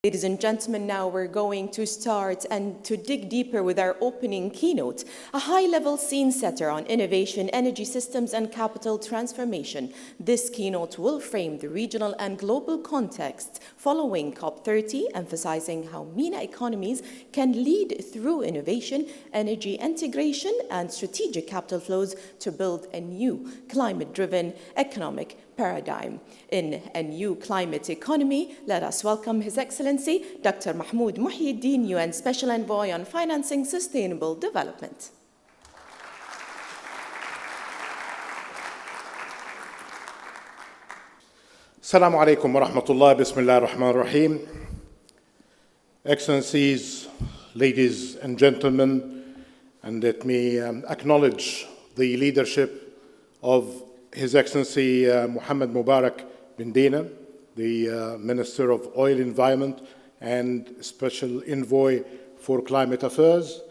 Ladies and gentlemen, now we're going to start and to dig deeper with our opening keynote, a high-level scene setter on innovation, energy systems, and capital transformation. This keynote will frame the regional and global context following COP30, emphasizing how MENA economies can lead through innovation, energy integration, and strategic capital flows to build a new climate-driven economic paradigm. In a new climate economy, let us welcome His Excellency Dr. Mahmoud Mohieldin, UN Special Envoy on Financing Sustainable Development. Assalamu alaikum wa rahmatullah, bismillah ar-Rahman ar-Rahim. Excellencies, ladies and gentlemen, and let me acknowledge the leadership of His Excellency Mohammed Mubarak bin Dina, the Minister of Oil, Environment, and Special Envoy for Climate Affairs.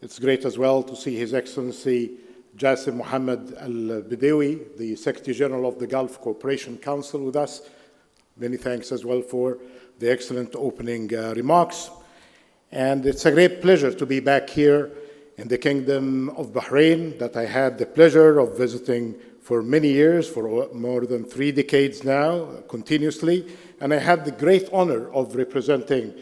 It's great as well to see His Excellency Jassim Mohammed Al-Bidawi, the Secretary General of the Gulf Cooperation Council, with us. Many thanks as well for the excellent opening remarks. And it's a great pleasure to be back here in the Kingdom of Bahrain that I had the pleasure of visiting for many years, for more than 3 decades now, continuously. And I had the great honor of representing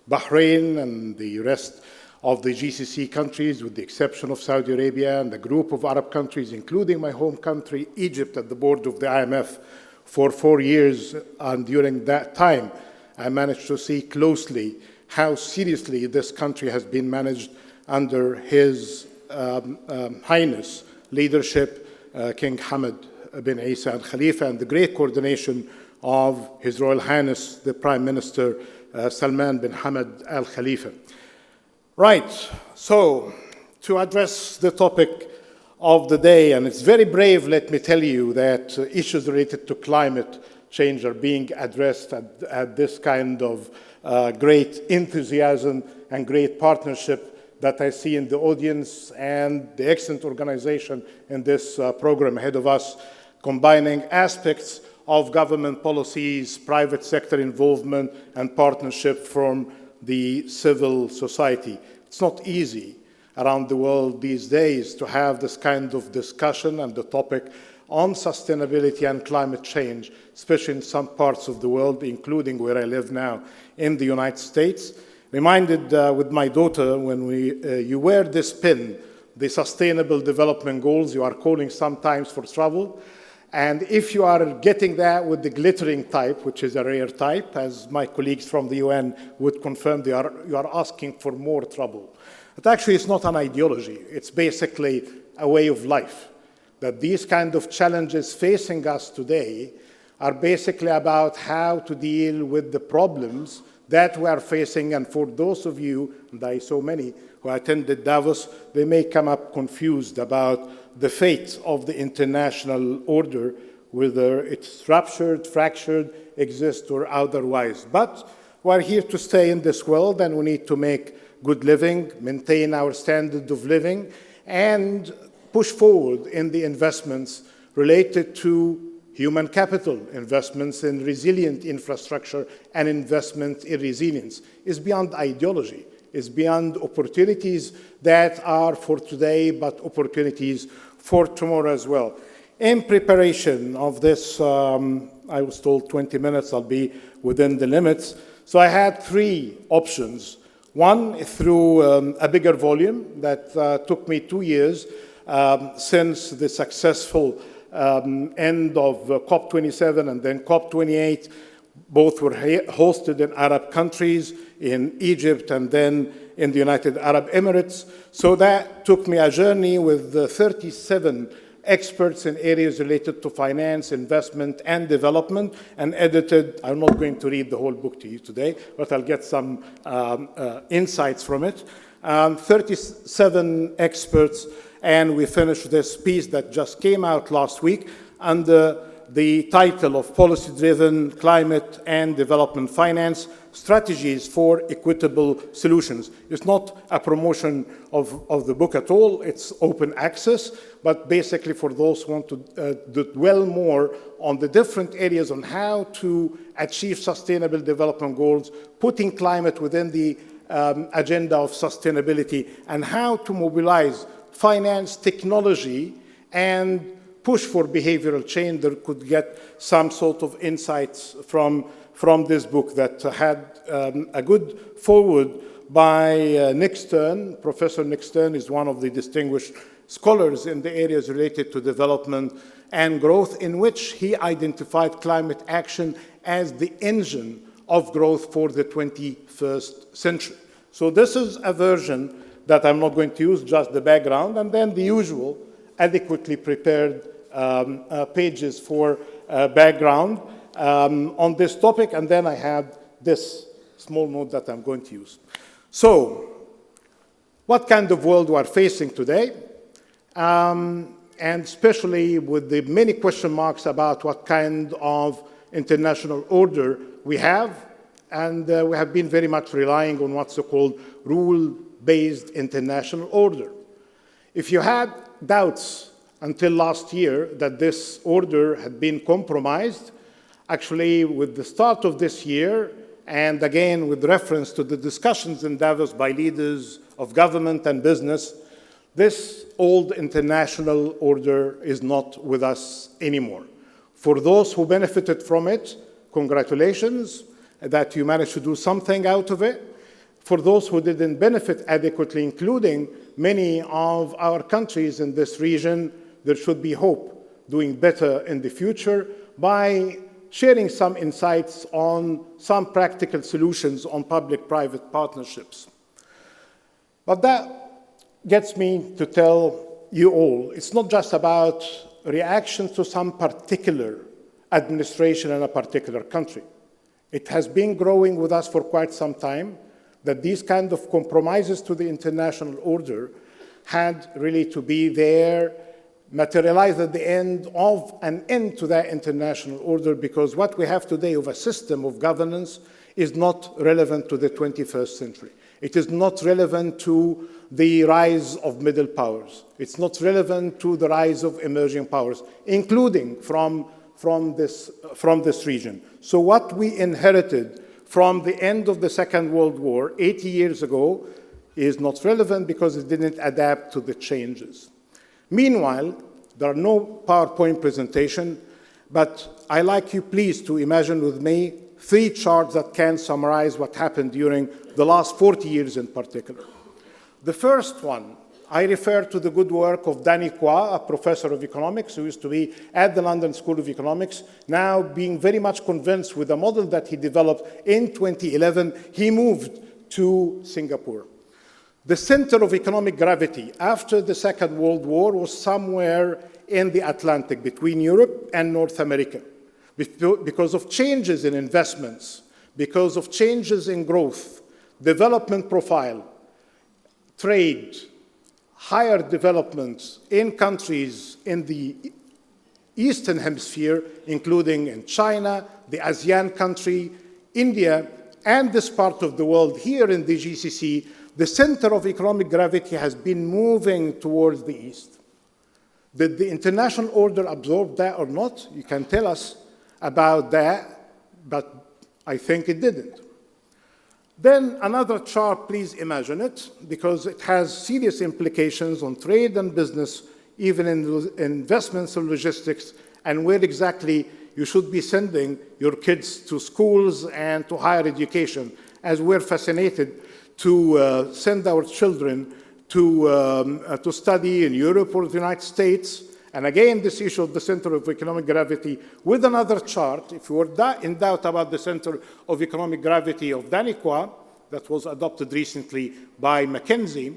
Bahrain and the rest of the GCC countries, with the exception of Saudi Arabia and a group of Arab countries, including my home country, Egypt, at the board of the IMF for 4 years. And during that time, I managed to see closely how seriously this country has been managed under His Highness leadership, King Hamad bin Isa Al Khalifa, and the great coordination of His Royal Highness, the Prime Minister Salman bin Hamad Al Khalifa. Right, so to address the topic of the day, and it's very brave, let me tell you, that issues related to climate change are being addressed at this kind of great enthusiasm and great partnership that I see in the audience, and the excellent organization in this program ahead of us, combining aspects of government policies, private sector involvement, and partnership from the civil society. It's not easy around the world these days to have this kind of discussion and the topic on sustainability and climate change, especially in some parts of the world, including where I live now in the United States. Reminded with my daughter when you wear this pin, the Sustainable Development Goals, you are calling sometimes for trouble. And if you are getting that with the glittering type, which is a rare type, as my colleagues from the UN would confirm, you are asking for more trouble. But actually, it's not an ideology. It's basically a way of life. That these kind of challenges facing us today are basically about how to deal with the problems that we are facing. And for those of you, and I saw many who attended Davos, they may come up confused about the fate of the international order, whether it's ruptured, fractured, exists, or otherwise. But we're here to stay in this world, and we need to make good living, maintain our standard of living, and push forward in the investments related to human capital, investments in resilient infrastructure, and investment in resilience. Is beyond ideology. Is beyond opportunities that are for today, but opportunities for tomorrow as well. In preparation of this, I was told 20 minutes, I'll be within the limits. So I had 3 options. One, through a bigger volume that took me 2 years since the successful end of COP27 and then COP28. Both were hosted in Arab countries, in Egypt and then in the United Arab Emirates. So that took me a journey with 37 experts in areas related to finance, investment, and development, and edited. I'm not going to read the whole book to you today, but I'll get some insights from it. 37 experts, and we finished this piece that just came out last week under the title of Policy-Driven Climate and Development Finance, Strategies for Equitable Solutions. It's not a promotion of the book at all, it's open access, but basically for those who want to dwell more on the different areas on how to achieve sustainable development goals, putting climate within the agenda of sustainability, and how to mobilize finance, technology, and push for behavioral change. There could get some sort of insights from this book that had a good forward by Nick Stern. Professor Nick Stern is one of the distinguished scholars in the areas related to development and growth, in which he identified climate action as the engine of growth for the 21st century. So this is a version that I'm not going to use, just the background, and then the usual adequately prepared pages for background on this topic, and then I have this small note that I'm going to use. So, what kind of world we are facing today? And especially with the many question marks about what kind of international order we have, and we have been very much relying on what's so-called rule-based international order. If you had doubts until last year that this order had been compromised, actually with the start of this year, and again with reference to the discussions in Davos by leaders of government and business, this old international order is not with us anymore. For those who benefited from it, congratulations that you managed to do something out of it. For those who didn't benefit adequately, including many of our countries in this region, there should be hope doing better in the future by sharing some insights on some practical solutions on public-private partnerships. But that gets me to tell you all, it's not just about reactions to some particular administration in a particular country. It has been growing with us for quite some time that these kind of compromises to the international order had really to be there, materialized at the end of an end to that international order, because what we have today of a system of governance is not relevant to the 21st century. It is not relevant to the rise of middle powers. It's not relevant to the rise of emerging powers, including from this region. So what we inherited from the end of the Second World War 80 years ago is not relevant because it didn't adapt to the changes. Meanwhile, there are no PowerPoint presentation, but I'd like you please to imagine with me 3 charts that can summarize what happened during the last 40 years in particular. The first one, I refer to the good work of Danny Kwa, a professor of economics who used to be at the London School of Economics, now being very much convinced with the model that he developed in 2011, he moved to Singapore. The center of economic gravity after the Second World War was somewhere in the Atlantic between Europe and North America. Because of changes in investments, because of changes in growth, development profile, trade, higher developments in countries in the Eastern Hemisphere, including in China, the ASEAN country, India, and this part of the world here in the GCC, the center of economic gravity has been moving towards the east. Did the international order absorb that or not? You can tell us about that, but I think it didn't. Then another chart, please imagine it, because it has serious implications on trade and business, even in investments and logistics, and where exactly you should be sending your kids to schools and to higher education, as we're fascinated to send our children to study in Europe or the United States. And again, this issue of the center of economic gravity with another chart, if you were in doubt about the center of economic gravity of Danny Kwa, that was adopted recently by McKinsey,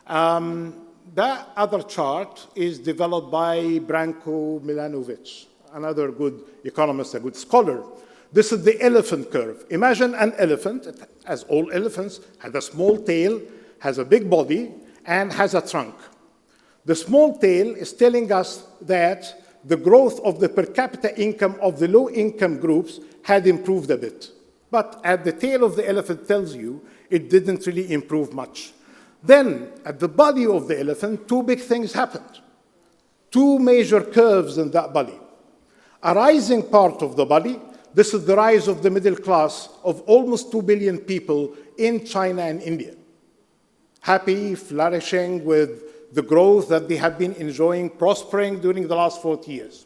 that other chart is developed by Branko Milanovic, another good economist, a good scholar. This is the elephant curve. Imagine an elephant, as all elephants, has a small tail, has a big body, and has a trunk. The small tail is telling us that the growth of the per capita income of the low-income groups had improved a bit. But at the tail of the elephant tells you it didn't really improve much. Then, at the body of the elephant, two big things happened. Two major curves in that body. A rising part of the body, this is the rise of the middle class of almost 2 billion people in China and India. Happy, flourishing with the growth that they have been enjoying, prospering during the last 40 years.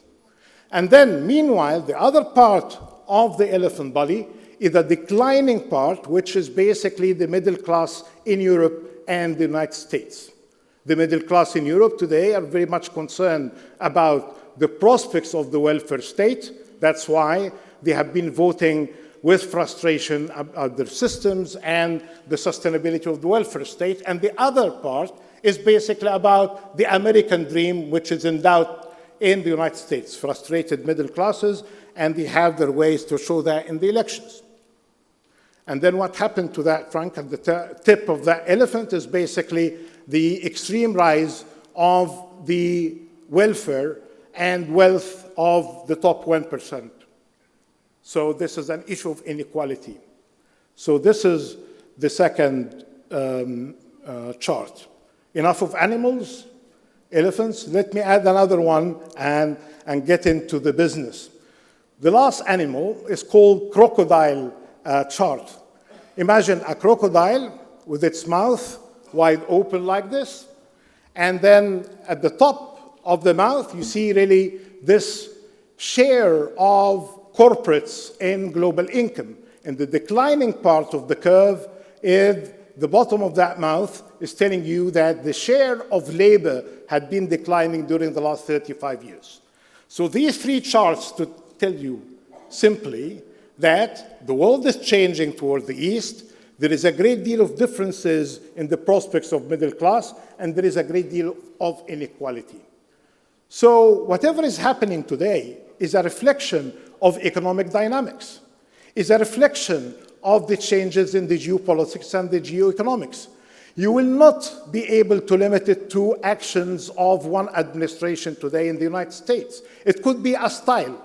And then, meanwhile, the other part of the elephant body is a declining part, which is basically the middle class in Europe and the United States. The middle class in Europe today are very much concerned about the prospects of the welfare state. That's why they have been voting with frustration about their systems and the sustainability of the welfare state. And the other part is basically about the American dream, which is in doubt in the United States. Frustrated middle classes, and they have their ways to show that in the elections. And then what happened to that trunk at the tip of that elephant is basically the extreme rise of the welfare and wealth of the top 1%. So this is an issue of inequality. So this is the second chart. Enough of animals, elephants. Let me add another one and get into the business. The last animal is called crocodile chart. Imagine a crocodile with its mouth wide open like this, and then at the top of the mouth, you see really this share of corporates in global income. And the declining part of the curve is the bottom of that mouth is telling you that the share of labor had been declining during the last 35 years. So these three charts to tell you simply that the world is changing toward the east. There is a great deal of differences in the prospects of middle class, and there is a great deal of inequality. So whatever is happening today is a reflection of economic dynamics, is a reflection of the changes in the geopolitics and the geoeconomics. You will not be able to limit it to actions of one administration today in the United States. It could be a style,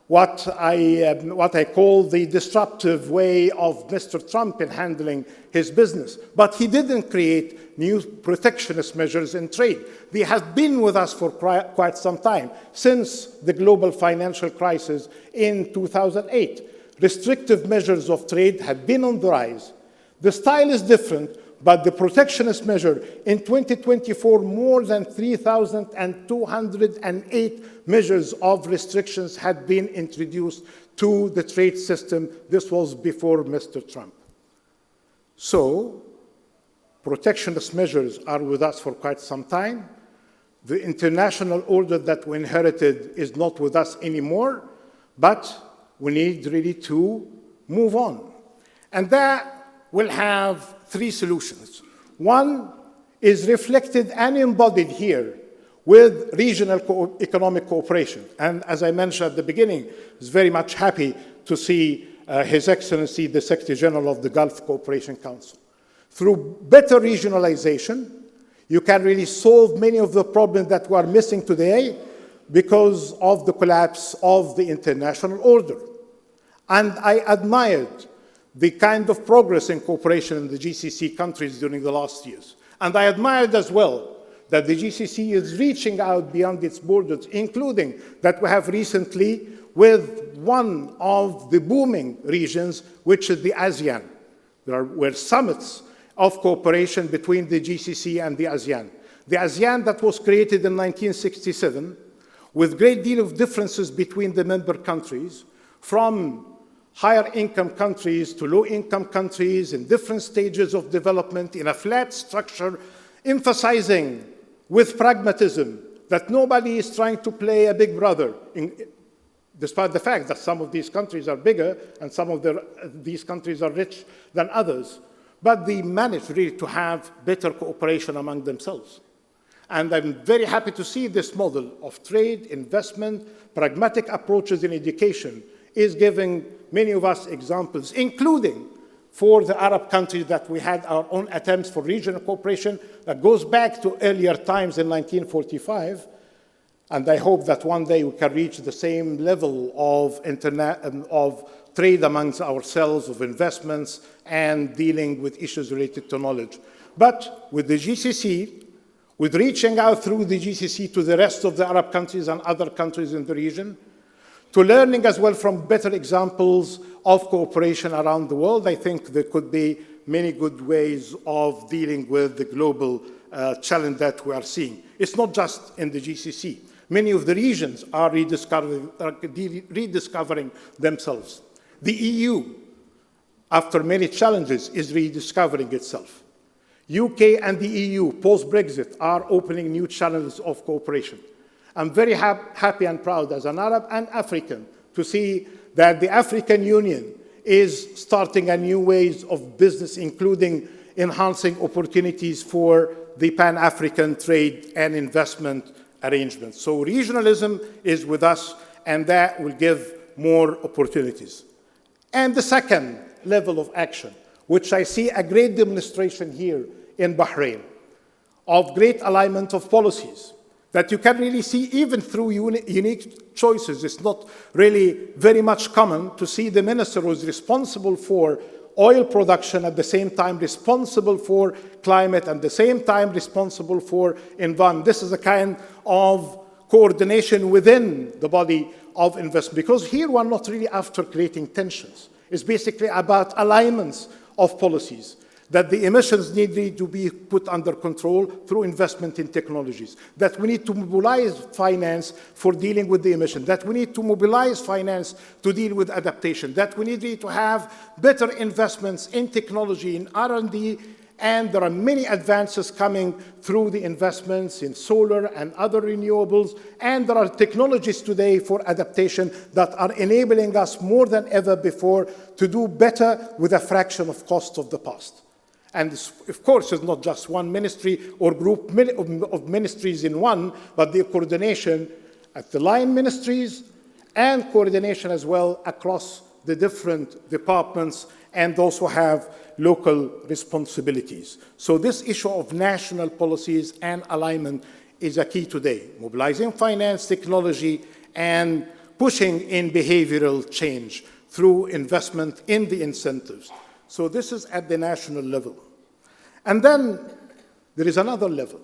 what I call the disruptive way of Mr. Trump in handling his business. But he didn't create new protectionist measures in trade. They have been with us for quite some time, since the global financial crisis in 2008. Restrictive measures of trade have been on the rise. The style is different, but the protectionist measure in 2024, more than 3,208 measures of restrictions had been introduced to the trade system. This was before Mr. Trump. So, protectionist measures are with us for quite some time. The international order that we inherited is not with us anymore, but we need really to move on. And that will have three solutions. One is reflected and embodied here with regional economic cooperation. And as I mentioned at the beginning, I was very much happy to see His Excellency, the Secretary General of the Gulf Cooperation Council. Through better regionalization, you can really solve many of the problems that we are missing today because of the collapse of the international order. And I admired the kind of progress in cooperation in the GCC countries during the last years. And I admired as well that the GCC is reaching out beyond its borders, including that we have recently with one of the booming regions, which is the ASEAN. There were summits of cooperation between the GCC and the ASEAN. The ASEAN that was created in 1967, with a great deal of differences between the member countries, from higher income countries to low income countries in different stages of development in a flat structure, emphasizing with pragmatism that nobody is trying to play a big brother, despite the fact that some of these countries are bigger and some of these countries are rich than others. But they managed really to have better cooperation among themselves. And I'm very happy to see this model of trade, investment, pragmatic approaches in education is giving many of us examples, including for the Arab countries that we had our own attempts for regional cooperation that goes back to earlier times in 1945. And I hope that one day we can reach the same level of trade amongst ourselves, of investments, and dealing with issues related to knowledge. But with the GCC, with reaching out through the GCC to the rest of the Arab countries and other countries in the region, to learning as well from better examples of cooperation around the world, I think there could be many good ways of dealing with the global challenge that we are seeing. It's not just in the GCC. Many of the regions are rediscovering themselves. The EU, after many challenges, is rediscovering itself. UK and the EU, post-Brexit, are opening new channels of cooperation. I'm very happy and proud as an Arab and African to see that the African Union is starting a new ways of business, including enhancing opportunities for the Pan-African trade and investment arrangements. So regionalism is with us, and that will give more opportunities. And the second level of action, which I see a great demonstration here in Bahrain, of great alignment of policies that you can really see even through unique choices. It's not really very much common to see the minister who is responsible for oil production, at the same time responsible for climate, and at the same time responsible for environment. This is a kind of coordination within the body of investment, because here we're not really after creating tensions. It's basically about alignments of policies, that the emissions need to be put under control through investment in technologies, that we need to mobilize finance for dealing with the emissions, that we need to mobilize finance to deal with adaptation, that we need to have better investments in technology, in R&D, and there are many advances coming through the investments in solar and other renewables, and there are technologies today for adaptation that are enabling us more than ever before to do better with a fraction of cost of the past. And of course, it's not just one ministry or group of ministries in one, but the coordination at the line ministries and coordination as well across the different departments, and also have local responsibilities. So this issue of national policies and alignment is a key today, mobilizing finance, technology, and pushing in behavioral change through investment in the incentives. So this is at the national level. And then there is another level,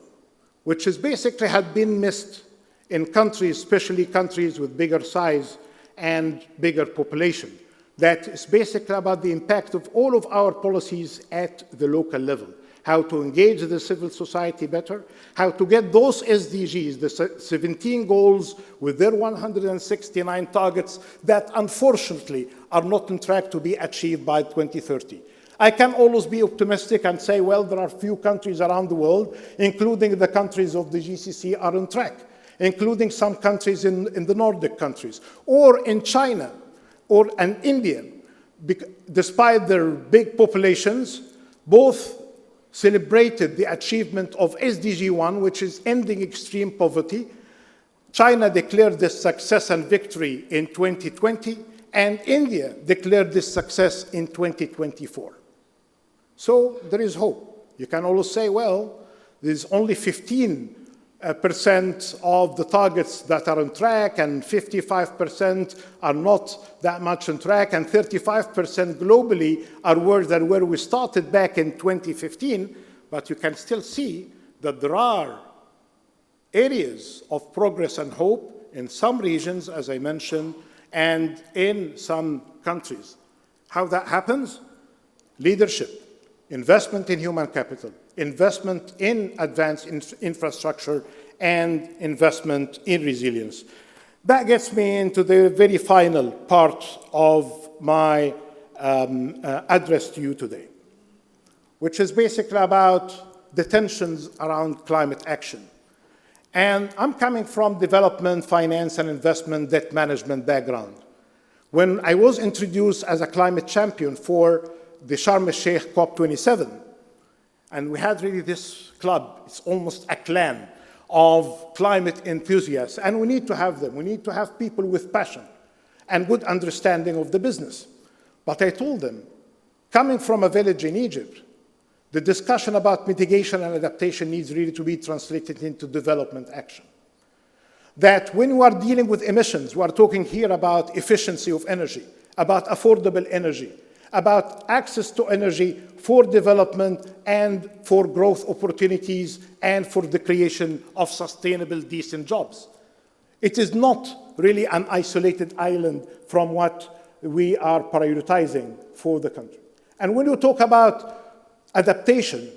which is basically had been missed in countries, especially countries with bigger size and bigger population. That is basically about the impact of all of our policies at the local level. How to engage the civil society better, how to get those SDGs, the 17 goals with their 169 targets that unfortunately are not on track to be achieved by 2030. I can always be optimistic and say, well, there are few countries around the world, including the countries of the GCC, are on track, including some countries in the Nordic countries, or in China, or in India. Despite their big populations, both celebrated the achievement of SDG 1, which is ending extreme poverty. China declared this success and victory in 2020, and India declared this success in 2024. So there is hope. You can always say, well, there's only 15% of the targets that are on track, and 55% are not that much on track, and 35% globally are worse than where we started back in 2015. But you can still see that there are areas of progress and hope in some regions, as I mentioned, and in some countries. How that happens? Leadership, investment in human capital, investment in advanced infrastructure, and investment in resilience. That gets me into the very final part of my address to you today, which is basically about the tensions around climate action. And I'm coming from development, finance, and investment debt management background. When I was introduced as a climate champion for the Sharm el-Sheikh COP27, and we had really this club, it's almost a clan of climate enthusiasts, and we need to have them. We need to have people with passion and good understanding of the business. But I told them, coming from a village in Egypt, the discussion about mitigation and adaptation needs really to be translated into development action. that when we are dealing with emissions, we are talking here about efficiency of energy, about affordable energy, about access to energy for development and for growth opportunities and for the creation of sustainable, decent jobs. It is not really an isolated island from what we are prioritizing for the country. And when you talk about adaptation,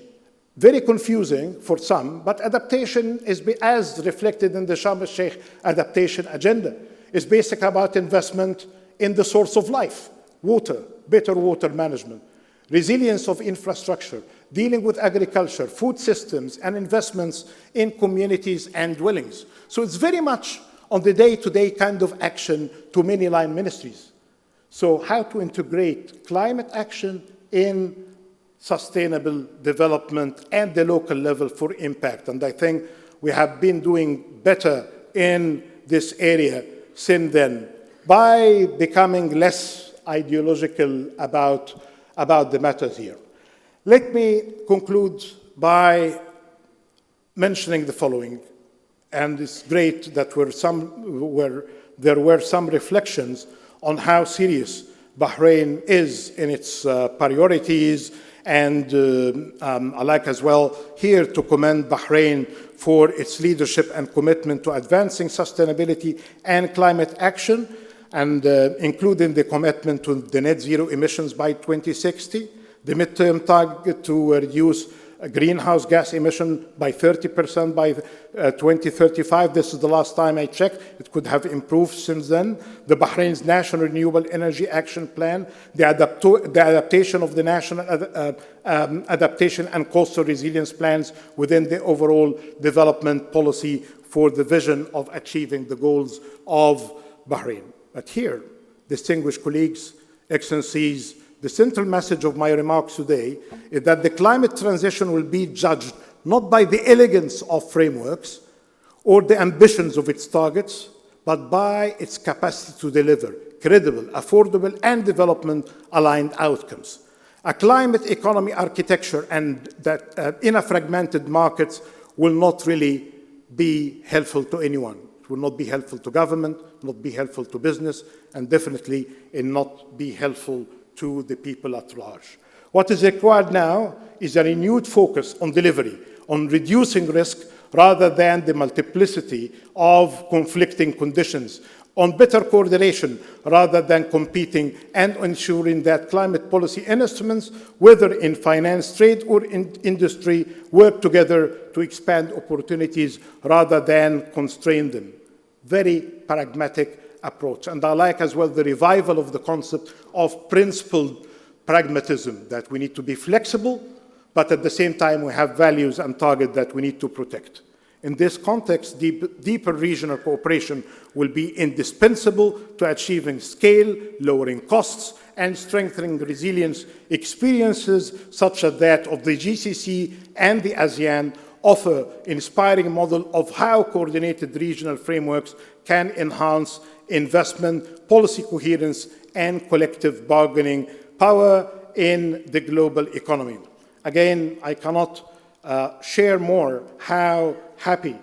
very confusing for some, but adaptation is as reflected in the Sharm el-Sheikh adaptation agenda. It's basically about investment in the source of life, water, better water management, resilience of infrastructure, dealing with agriculture, food systems, and investments in communities and dwellings. So it's very much on the day-to-day kind of action to many line ministries. So how to integrate climate action in sustainable development and the local level for impact. And I think we have been doing better in this area since then by becoming less ideological about the matters here. Let me conclude by mentioning the following. And it's great that there were some reflections on how serious Bahrain is in its priorities. And I like as well here to commend Bahrain for its leadership and commitment to advancing sustainability and climate action, and including the commitment to the net zero emissions by 2060, the midterm target to reduce greenhouse gas emission by 30% by 2035. This is the last time I checked. It could have improved since then. The Bahrain's National Renewable Energy Action Plan, the adaptation of the national adaptation and coastal resilience plans within the overall development policy for the vision of achieving the goals of Bahrain. But here, distinguished colleagues, excellencies, the central message of my remarks today is that the climate transition will be judged not by the elegance of frameworks or the ambitions of its targets, but by its capacity to deliver credible, affordable, and development-aligned outcomes. A climate economy architecture and that in a fragmented markets will not really be helpful to anyone. It will not be helpful to government, not be helpful to business, and definitely not be helpful to the people at large. What is required now is a renewed focus on delivery, on reducing risk rather than the multiplicity of conflicting conditions, on better coordination rather than competing, and ensuring that climate policy instruments, whether in finance, trade, or in industry, work together to expand opportunities rather than constrain them. Very pragmatic approach. And I like as well the revival of the concept of principled pragmatism, that we need to be flexible, but at the same time we have values and targets that we need to protect. In this context, deeper regional cooperation will be indispensable to achieving scale, lowering costs, and strengthening resilience. Experiences such as that of the GCC and the ASEAN offer inspiring model of how coordinated regional frameworks can enhance investment, policy coherence, and collective bargaining power in the global economy. Again, I cannot share more how happy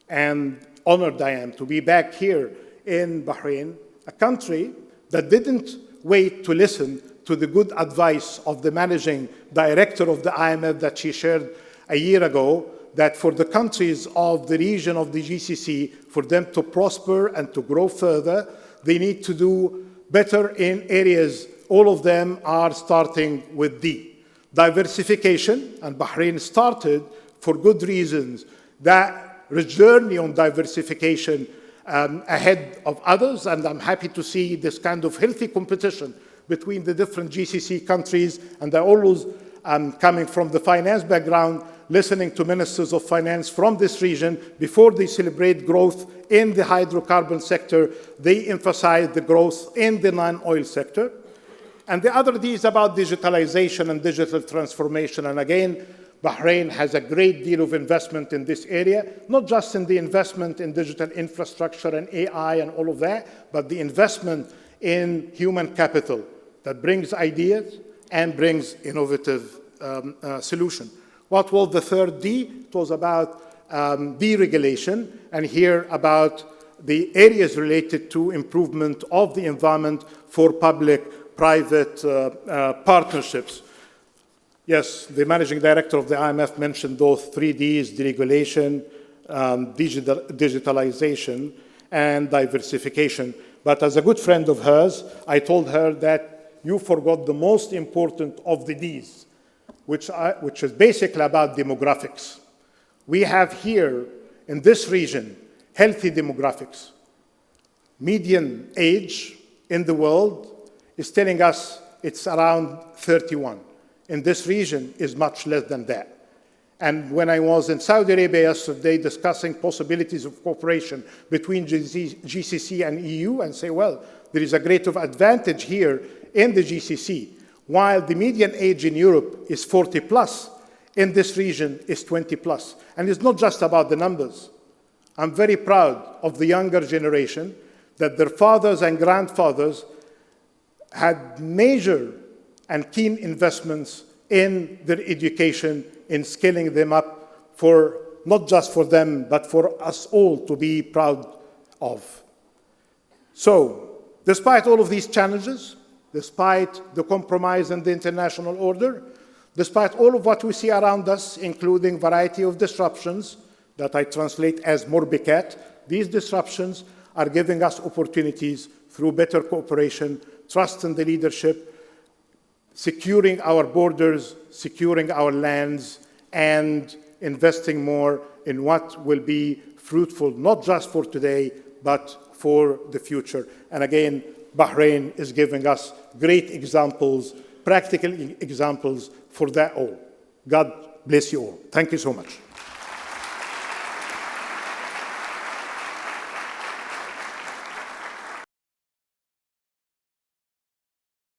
and honored I am to be back here in Bahrain, a country that didn't wait to listen to the good advice of the managing director of the IMF that she shared a year ago, that for the countries of the region of the GCC, for them to prosper and to grow further, they need to do better in areas. All of them are starting with D. Diversification, and Bahrain started for good reasons that journey on diversification ahead of others, and I'm happy to see this kind of healthy competition between the different GCC countries, and I always coming from the finance background, listening to ministers of finance from this region, before they celebrate growth in the hydrocarbon sector, they emphasize the growth in the non-oil sector. And the other D is about digitalization and digital transformation. And again, Bahrain has a great deal of investment in this area, not just in the investment in digital infrastructure and AI and all of that, but the investment in human capital that brings ideas and brings innovative solution. What was the third D? It was about deregulation and hear about the areas related to improvement of the environment for public-private partnerships. Yes, the managing director of the IMF mentioned those 3Ds: deregulation, digitalization, and diversification. But as a good friend of hers, I told her that you forgot the most important of the Ds, which is basically about demographics. We have here in this region healthy demographics. Median age in the world is telling us it's around 31. In this region is much less than that. And when I was in Saudi Arabia yesterday discussing possibilities of cooperation between GCC and EU, and say, well, there is a great advantage here in the GCC. While the median age in Europe is 40 plus, in this region is 20 plus. And it's not just about the numbers. I'm very proud of the younger generation that their fathers and grandfathers had major and keen investments in their education, in skilling them up for not just for them, but for us all to be proud of. So, despite all of these challenges, despite the compromise in the international order, despite all of what we see around us, including variety of disruptions that I translate as morbicat, these disruptions are giving us opportunities through better cooperation, trust in the leadership, securing our borders, securing our lands, and investing more in what will be fruitful, not just for today, but for the future. And again, Bahrain is giving us great examples, practical examples for that all. God bless you all. Thank you so much.